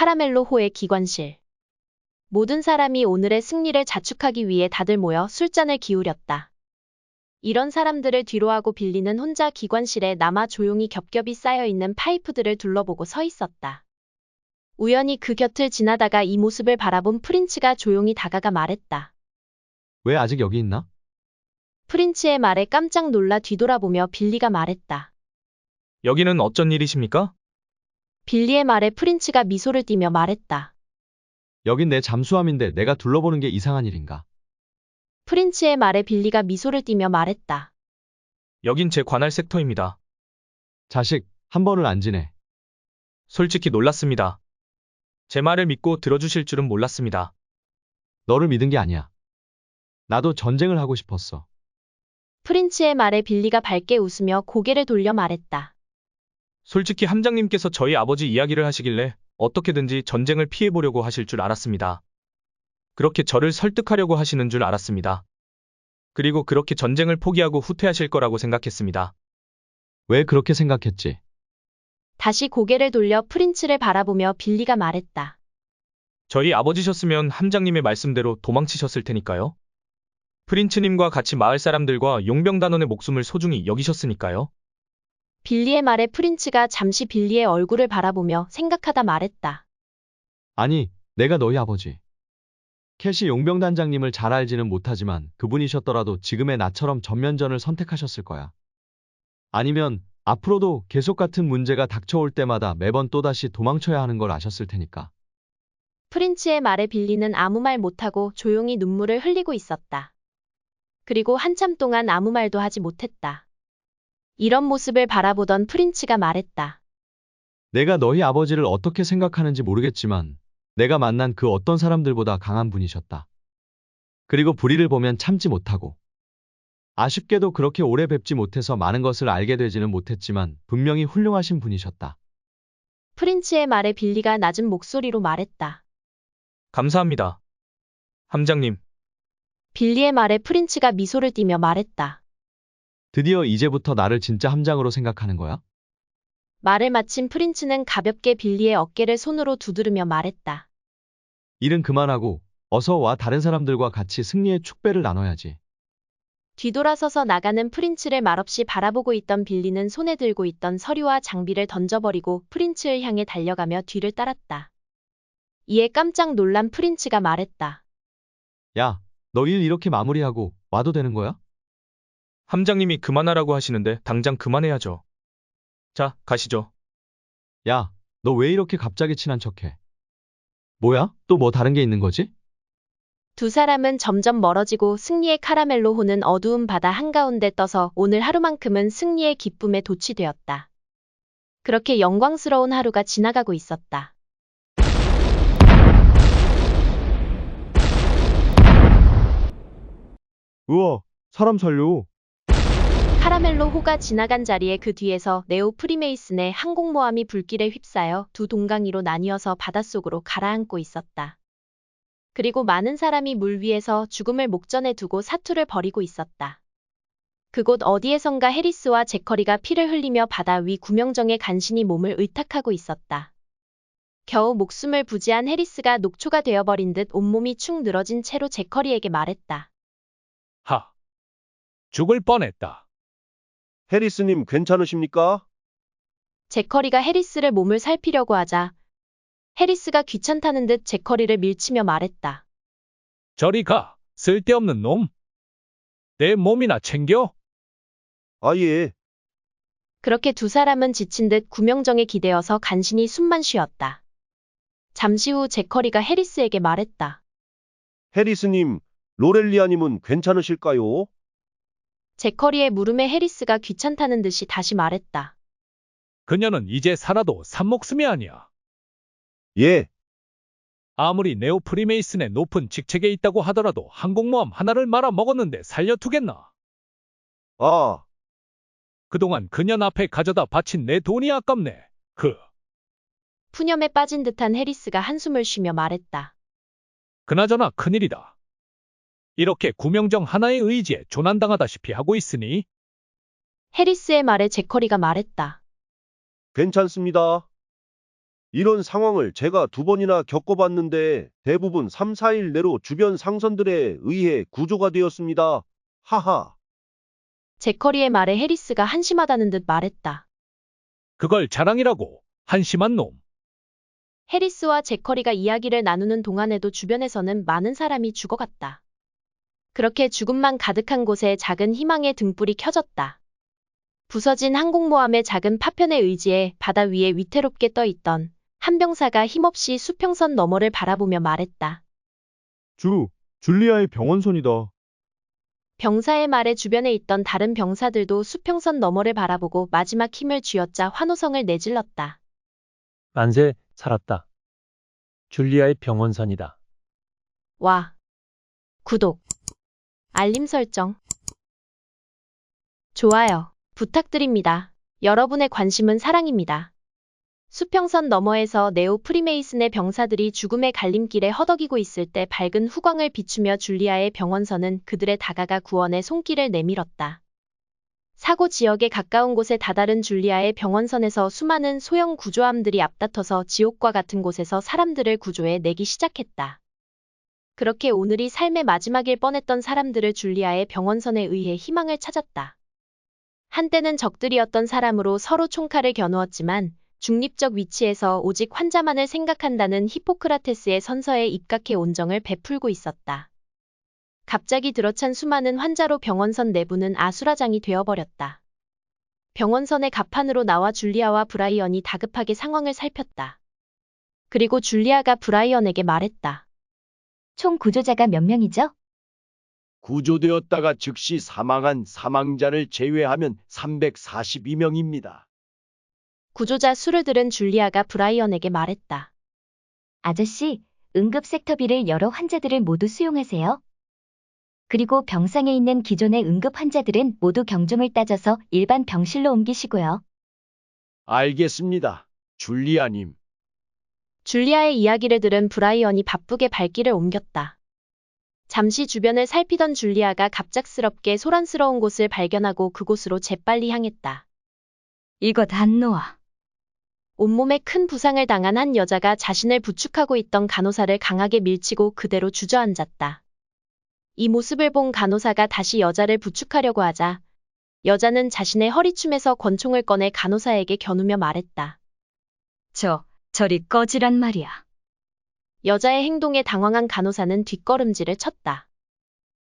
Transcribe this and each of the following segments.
카라멜로호의 기관실. 모든 사람이 오늘의 승리를 자축하기 위해 다들 모여 술잔을 기울였다. 이런 사람들을 뒤로하고 빌리는 혼자 기관실에 남아 조용히 겹겹이 쌓여있는 파이프들을 둘러보고 서 있었다. 우연히 그 곁을 지나다가 이 모습을 바라본 프린츠가 조용히 다가가 말했다. 왜 아직 여기 있나? 프린츠의 말에 깜짝 놀라 뒤돌아보며 빌리가 말했다. 여기는 어쩐 일이십니까? 빌리의 말에 프린츠가 미소를 띠며 말했다. 여긴 내 잠수함인데 내가 둘러보는 게 이상한 일인가? 프린츠의 말에 빌리가 미소를 띠며 말했다. 여긴 제 관할 섹터입니다. 자식, 한 번을 안 지내. 솔직히 놀랐습니다. 제 말을 믿고 들어주실 줄은 몰랐습니다. 너를 믿은 게 아니야. 나도 전쟁을 하고 싶었어. 프린츠의 말에 빌리가 밝게 웃으며 고개를 돌려 말했다. 솔직히 함장님께서 저희 아버지 이야기를 하시길래 어떻게든지 전쟁을 피해보려고 하실 줄 알았습니다. 그렇게 저를 설득하려고 하시는 줄 알았습니다. 그리고 그렇게 전쟁을 포기하고 후퇴하실 거라고 생각했습니다. 왜 그렇게 생각했지? 다시 고개를 돌려 프린츠를 바라보며 빌리가 말했다. 저희 아버지셨으면 함장님의 말씀대로 도망치셨을 테니까요. 프린츠님과 같이 마을 사람들과 용병단원의 목숨을 소중히 여기셨으니까요. 빌리의 말에 프린츠가 잠시 빌리의 얼굴을 바라보며 생각하다 말했다. 아니, 내가 너희 아버지. 캐시 용병단장님을 잘 알지는 못하지만 그분이셨더라도 지금의 나처럼 전면전을 선택하셨을 거야. 아니면 앞으로도 계속 같은 문제가 닥쳐올 때마다 매번 또다시 도망쳐야 하는 걸 아셨을 테니까. 프린츠의 말에 빌리는 아무 말 못하고 조용히 눈물을 흘리고 있었다. 그리고 한참 동안 아무 말도 하지 못했다. 이런 모습을 바라보던 프린츠가 말했다. 내가 너희 아버지를 어떻게 생각하는지 모르겠지만 내가 만난 그 어떤 사람들보다 강한 분이셨다. 그리고 불의를 보면 참지 못하고. 아쉽게도 그렇게 오래 뵙지 못해서 많은 것을 알게 되지는 못했지만 분명히 훌륭하신 분이셨다. 프린츠의 말에 빌리가 낮은 목소리로 말했다. 감사합니다. 함장님, 빌리의 말에 프린츠가 미소를 띠며 말했다. 드디어 이제부터 나를 진짜 함장으로 생각하는 거야? 말을 마친 프린츠는 가볍게 빌리의 어깨를 손으로 두드리며 말했다. 일은 그만하고 어서 와 다른 사람들과 같이 승리의 축배를 나눠야지. 뒤돌아서서 나가는 프린츠를 말없이 바라보고 있던 빌리는 손에 들고 있던 서류와 장비를 던져버리고 프린츠를 향해 달려가며 뒤를 따랐다. 이에 깜짝 놀란 프린츠가 말했다. 야, 너 일 이렇게 마무리하고 와도 되는 거야? 함장님이 그만하라고 하시는데 당장 그만해야죠. 자, 가시죠. 야, 너 왜 이렇게 갑자기 친한 척해? 뭐야? 또 뭐 다른 게 있는 거지? 두 사람은 점점 멀어지고 승리의 카라멜로호는 어두운 바다 한가운데 떠서 오늘 하루만큼은 승리의 기쁨에 도취되었다. 그렇게 영광스러운 하루가 지나가고 있었다. 우와, 사람 살려. 카라멜로호가 지나간 자리에 그 뒤에서 네오 프리메이슨의 항공모함이 불길에 휩싸여 두 동강이로 나뉘어서 바닷속으로 가라앉고 있었다. 그리고 많은 사람이 물 위에서 죽음을 목전에 두고 사투를 벌이고 있었다. 그곳 어디에선가 해리스와 제커리가 피를 흘리며 바다 위 구명정에 간신히 몸을 의탁하고 있었다. 겨우 목숨을 부지한 해리스가 녹초가 되어버린 듯 온몸이 축 늘어진 채로 제커리에게 말했다. 하. 죽을 뻔했다. 해리스님 괜찮으십니까? 제커리가 해리스를 몸을 살피려고 하자 해리스가 귀찮다는 듯 제커리를 밀치며 말했다. 저리 가, 쓸데없는 놈. 내 몸이나 챙겨. 아, 예. 그렇게 두 사람은 지친 듯 구명정에 기대어서 간신히 숨만 쉬었다. 잠시 후 제커리가 해리스에게 말했다. 해리스님, 로렐리아님은 괜찮으실까요? 제커리의 물음에 해리스가 귀찮다는 듯이 다시 말했다. 그녀는 이제 살아도 산목숨이 아니야. 예. 아무리 네오 프리메이슨의 높은 직책에 있다고 하더라도 항공모함 하나를 말아먹었는데 살려두겠나. 아, 그동안 그녀 앞에 가져다 바친 내 돈이 아깝네. 푸념에 빠진 듯한 해리스가 한숨을 쉬며 말했다. 그나저나 큰일이다. 이렇게 구명정 하나의 의지에 조난당하다시피 하고 있으니 해리스의 말에 제커리가 말했다. 괜찮습니다. 이런 상황을 제가 2번이나 겪어봤는데 대부분 3, 4일 내로 주변 상선들에 의해 구조가 되었습니다. 하하. 제커리의 말에 해리스가 한심하다는 듯 말했다. 그걸 자랑이라고. 한심한 놈. 해리스와 제커리가 이야기를 나누는 동안에도 주변에서는 많은 사람이 죽어갔다. 그렇게 죽음만 가득한 곳에 작은 희망의 등불이 켜졌다. 부서진 항공모함의 작은 파편에 의지해 바다 위에 위태롭게 떠 있던 한 병사가 힘없이 수평선 너머를 바라보며 말했다. 줄리아의 병원선이다. 병사의 말에 주변에 있던 다른 병사들도 수평선 너머를 바라보고 마지막 힘을 쥐어짜 환호성을 내질렀다. 만세, 살았다. 줄리아의 병원선이다. 와. 구독. 알림 설정. 좋아요. 부탁드립니다. 여러분의 관심은 사랑입니다. 수평선 너머에서 네오 프리메이슨의 병사들이 죽음의 갈림길에 허덕이고 있을 때 밝은 후광을 비추며 줄리아의 병원선은 그들의 다가가 구원의 손길을 내밀었다. 사고 지역에 가까운 곳에 다다른 줄리아의 병원선에서 수많은 소형 구조함들이 앞다퉈서 지옥과 같은 곳에서 사람들을 구조해 내기 시작했다. 그렇게 오늘이 삶의 마지막일 뻔했던 사람들을 줄리아의 병원선에 의해 희망을 찾았다. 한때는 적들이었던 사람으로 서로 총칼을 겨누었지만 중립적 위치에서 오직 환자만을 생각한다는 히포크라테스의 선서에 입각해 온정을 베풀고 있었다. 갑자기 들어찬 수많은 환자로 병원선 내부는 아수라장이 되어버렸다. 병원선의 갑판으로 나와 줄리아와 브라이언이 다급하게 상황을 살폈다. 그리고 줄리아가 브라이언에게 말했다. 총 구조자가 몇 명이죠? 구조되었다가 즉시 사망한 사망자를 제외하면 342명입니다. 구조자 수를 들은 줄리아가 브라이언에게 말했다. 아저씨, 응급 섹터비를 열어 환자들을 모두 수용하세요. 그리고 병상에 있는 기존의 응급 환자들은 모두 경중을 따져서 일반 병실로 옮기시고요. 알겠습니다. 줄리아님. 줄리아의 이야기를 들은 브라이언이 바쁘게 발길을 옮겼다. 잠시 주변을 살피던 줄리아가 갑작스럽게 소란스러운 곳을 발견하고 그곳으로 재빨리 향했다. 이것 안 놓아. 온몸에 큰 부상을 당한 한 여자가 자신을 부축하고 있던 간호사를 강하게 밀치고 그대로 주저앉았다. 이 모습을 본 간호사가 다시 여자를 부축하려고 하자 여자는 자신의 허리춤에서 권총을 꺼내 간호사에게 겨누며 말했다. 저리 꺼지란 말이야. 여자의 행동에 당황한 간호사는 뒷걸음질을 쳤다.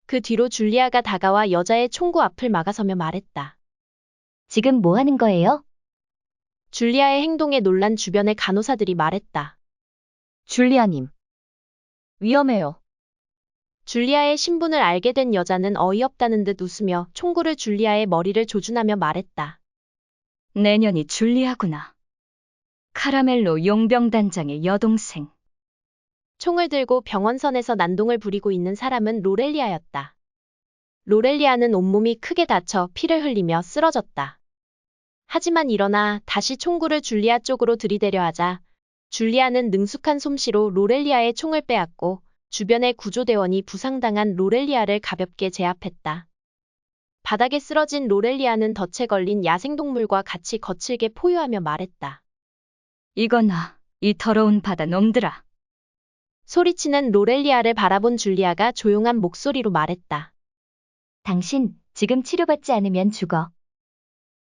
그 뒤로 줄리아가 다가와 여자의 총구 앞을 막아서며 말했다. 지금 뭐 하는 거예요? 줄리아의 행동에 놀란 주변의 간호사들이 말했다. 줄리아님. 위험해요. 줄리아의 신분을 알게 된 여자는 어이없다는 듯 웃으며 총구를 줄리아의 머리를 조준하며 말했다. 내년이 줄리아구나. 카라멜로 용병단장의 여동생. 총을 들고 병원선에서 난동을 부리고 있는 사람은 로렐리아였다. 로렐리아는 온몸이 크게 다쳐 피를 흘리며 쓰러졌다. 하지만 일어나 다시 총구를 줄리아 쪽으로 들이대려 하자 줄리아는 능숙한 솜씨로 로렐리아의 총을 빼앗고 주변의 구조대원이 부상당한 로렐리아를 가볍게 제압했다. 바닥에 쓰러진 로렐리아는 덫에 걸린 야생동물과 같이 거칠게 포효하며 말했다. 이거나, 이 더러운 바다 놈들아. 소리치는 로렐리아를 바라본 줄리아가 조용한 목소리로 말했다. 당신, 지금 치료받지 않으면 죽어.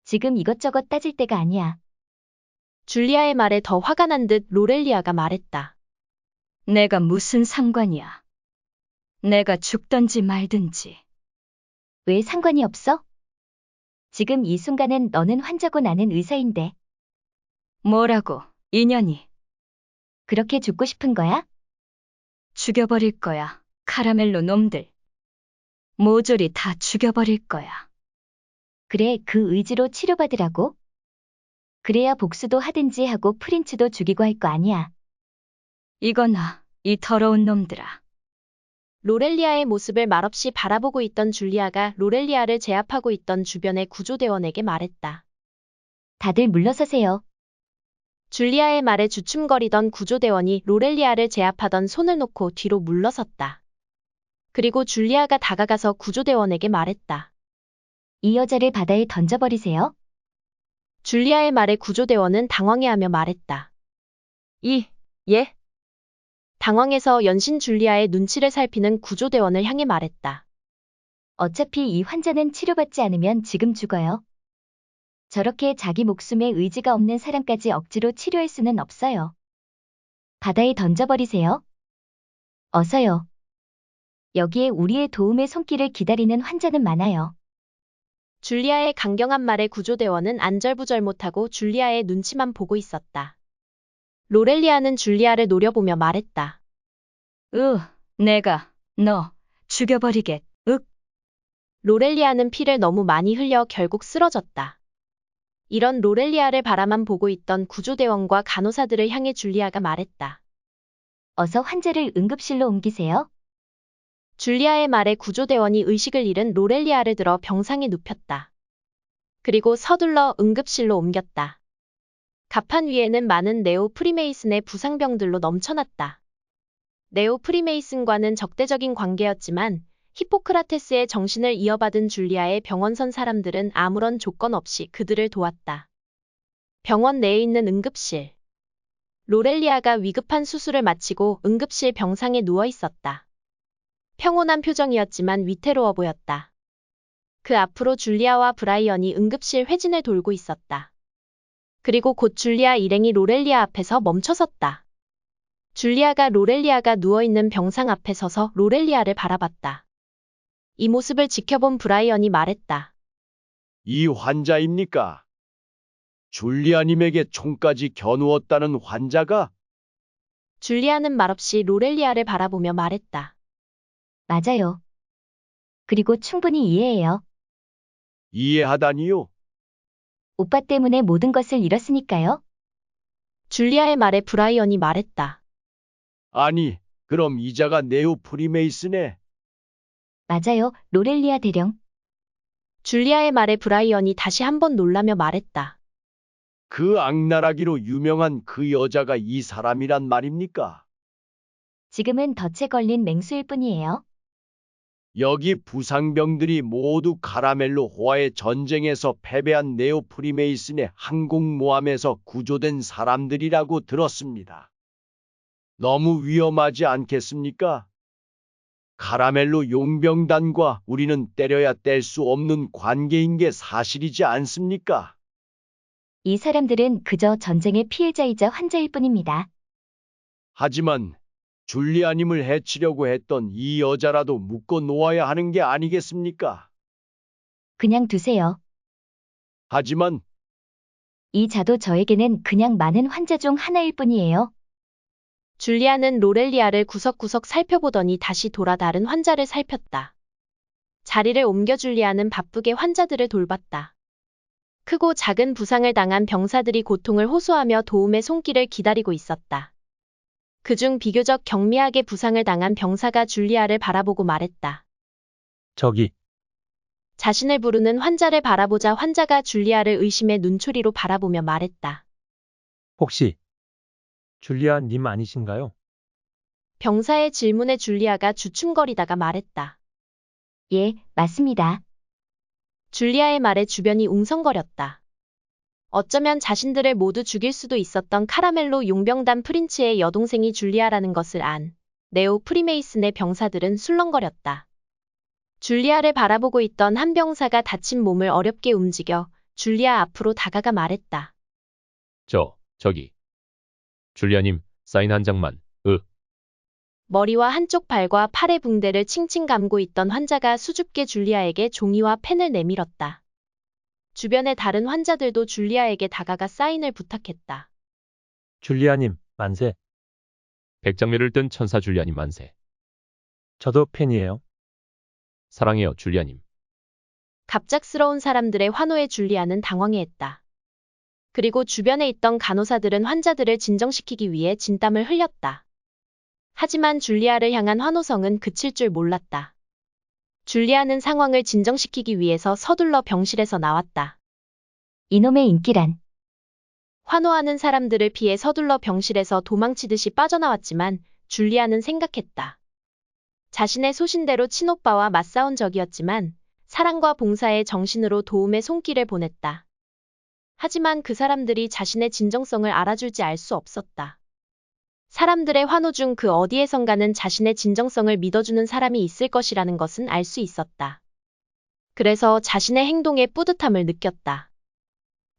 지금 이것저것 따질 때가 아니야. 줄리아의 말에 더 화가 난 듯 로렐리아가 말했다. 내가 무슨 상관이야. 내가 죽던지 말든지. 왜 상관이 없어? 지금 이 순간은 너는 환자고 나는 의사인데. 뭐라고, 인연이. 그렇게 죽고 싶은 거야? 죽여버릴 거야, 카라멜로 놈들. 모조리 다 죽여버릴 거야. 그래, 그 의지로 치료받으라고? 그래야 복수도 하든지 하고 프린츠도 죽이고 할 거 아니야. 이거나, 이 더러운 놈들아. 로렐리아의 모습을 말없이 바라보고 있던 줄리아가 로렐리아를 제압하고 있던 주변의 구조대원에게 말했다. 다들 물러서세요. 줄리아의 말에 주춤거리던 구조대원이 로렐리아를 제압하던 손을 놓고 뒤로 물러섰다. 그리고 줄리아가 다가가서 구조대원에게 말했다. 이 여자를 바다에 던져버리세요. 줄리아의 말에 구조대원은 당황해하며 말했다. 예? 당황해서 연신 줄리아의 눈치를 살피는 구조대원을 향해 말했다. 어차피 이 환자는 치료받지 않으면 지금 죽어요. 저렇게 자기 목숨에 의지가 없는 사람까지 억지로 치료할 수는 없어요. 바다에 던져버리세요. 어서요. 여기에 우리의 도움의 손길을 기다리는 환자는 많아요. 줄리아의 강경한 말에 구조대원은 안절부절 못하고 줄리아의 눈치만 보고 있었다. 로렐리아는 줄리아를 노려보며 말했다. 내가 너 죽여버리겠. 로렐리아는 피를 너무 많이 흘려 결국 쓰러졌다. 이런 로렐리아를 바라만 보고 있던 구조대원과 간호사들을 향해 줄리아가 말했다. 어서 환자를 응급실로 옮기세요. 줄리아의 말에 구조대원이 의식을 잃은 로렐리아를 들어 병상에 눕혔다. 그리고 서둘러 응급실로 옮겼다. 갑판 위에는 많은 네오 프리메이슨의 부상병들로 넘쳐났다. 네오 프리메이슨과는 적대적인 관계였지만 히포크라테스의 정신을 이어받은 줄리아의 병원선 사람들은 아무런 조건 없이 그들을 도왔다. 병원 내에 있는 응급실. 로렐리아가 위급한 수술을 마치고 응급실 병상에 누워 있었다. 평온한 표정이었지만 위태로워 보였다. 그 앞으로 줄리아와 브라이언이 응급실 회진을 돌고 있었다. 그리고 곧 줄리아 일행이 로렐리아 앞에서 멈춰섰다. 줄리아가 로렐리아가 누워있는 병상 앞에 서서 로렐리아를 바라봤다. 이 모습을 지켜본 브라이언이 말했다. 이 환자입니까? 줄리아님에게 총까지 겨누었다는 환자가? 줄리아는 말없이 로렐리아를 바라보며 말했다. 맞아요. 그리고 충분히 이해해요. 이해하다니요? 오빠 때문에 모든 것을 잃었으니까요. 줄리아의 말에 브라이언이 말했다. 아니, 그럼 이자가 네오 프리메이슨의? 맞아요, 로렐리아 대령. 줄리아의 말에 브라이언이 다시 한번 놀라며 말했다. 그 악랄하기로 유명한 그 여자가 이 사람이란 말입니까? 지금은 덫에 걸린 맹수일 뿐이에요. 여기 부상병들이 모두 카라멜로 호와의 전쟁에서 패배한 네오 프리메이슨의 항공모함에서 구조된 사람들이라고 들었습니다. 너무 위험하지 않겠습니까? 카라멜로 용병단과 우리는 때려야 뗄 수 없는 관계인 게 사실이지 않습니까? 이 사람들은 그저 전쟁의 피해자이자 환자일 뿐입니다. 하지만 줄리아님을 해치려고 했던 이 여자라도 묶어 놓아야 하는 게 아니겠습니까? 그냥 두세요. 하지만 이 자도 저에게는 그냥 많은 환자 중 하나일 뿐이에요. 줄리아는 로렐리아를 구석구석 살펴보더니 다시 돌아 다른 환자를 살폈다. 자리를 옮겨 줄리아는 바쁘게 환자들을 돌봤다. 크고 작은 부상을 당한 병사들이 고통을 호소하며 도움의 손길을 기다리고 있었다. 그중 비교적 경미하게 부상을 당한 병사가 줄리아를 바라보고 말했다. 저기, 자신을 부르는 환자를 바라보자 환자가 줄리아를 의심의 눈초리로 바라보며 말했다. 혹시 줄리아 님 아니신가요? 병사의 질문에 줄리아가 주춤거리다가 말했다. 예, 맞습니다. 줄리아의 말에 주변이 웅성거렸다. 어쩌면 자신들을 모두 죽일 수도 있었던 카라멜로 용병단 프린츠의 여동생이 줄리아라는 것을 안 네오 프리메이슨의 병사들은 술렁거렸다. 줄리아를 바라보고 있던 한 병사가 다친 몸을 어렵게 움직여 줄리아 앞으로 다가가 말했다. 저기. 줄리아님, 사인 한 장만. 머리와 한쪽 발과 팔의 붕대를 칭칭 감고 있던 환자가 수줍게 줄리아에게 종이와 펜을 내밀었다. 주변의 다른 환자들도 줄리아에게 다가가 사인을 부탁했다. 줄리아님, 만세. 백장면을 뜬 천사 줄리아님 만세. 저도 팬이에요. 사랑해요, 줄리아님. 갑작스러운 사람들의 환호에 줄리아는 당황해했다. 그리고 주변에 있던 간호사들은 환자들을 진정시키기 위해 진땀을 흘렸다. 하지만 줄리아를 향한 환호성은 그칠 줄 몰랐다. 줄리아는 상황을 진정시키기 위해서 서둘러 병실에서 나왔다. 이놈의 인기란. 환호하는 사람들을 피해 서둘러 병실에서 도망치듯이 빠져나왔지만 줄리아는 생각했다. 자신의 소신대로 친오빠와 맞싸운 적이었지만 사랑과 봉사의 정신으로 도움의 손길을 보냈다. 하지만 그 사람들이 자신의 진정성을 알아줄지 알 수 없었다. 사람들의 환호 중 그 어디에선가는 자신의 진정성을 믿어주는 사람이 있을 것이라는 것은 알 수 있었다. 그래서 자신의 행동에 뿌듯함을 느꼈다.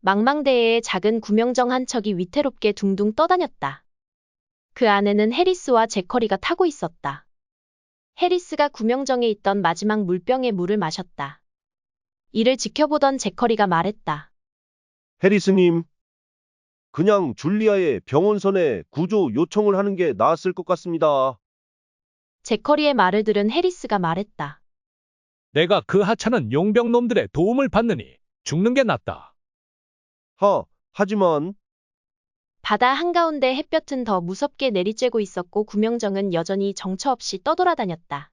망망대해의 작은 구명정 한 척이 위태롭게 둥둥 떠다녔다. 그 안에는 해리스와 제커리가 타고 있었다. 해리스가 구명정에 있던 마지막 물병에 물을 마셨다. 이를 지켜보던 제커리가 말했다. 해리스님, 그냥 줄리아의 병원선에 구조 요청을 하는 게 나았을 것 같습니다. 제커리의 말을 들은 해리스가 말했다. 내가 그 하찮은 용병놈들의 도움을 받느니 죽는 게 낫다. 하지만 바다 한가운데 햇볕은 더 무섭게 내리쬐고 있었고 구명정은 여전히 정처 없이 떠돌아다녔다.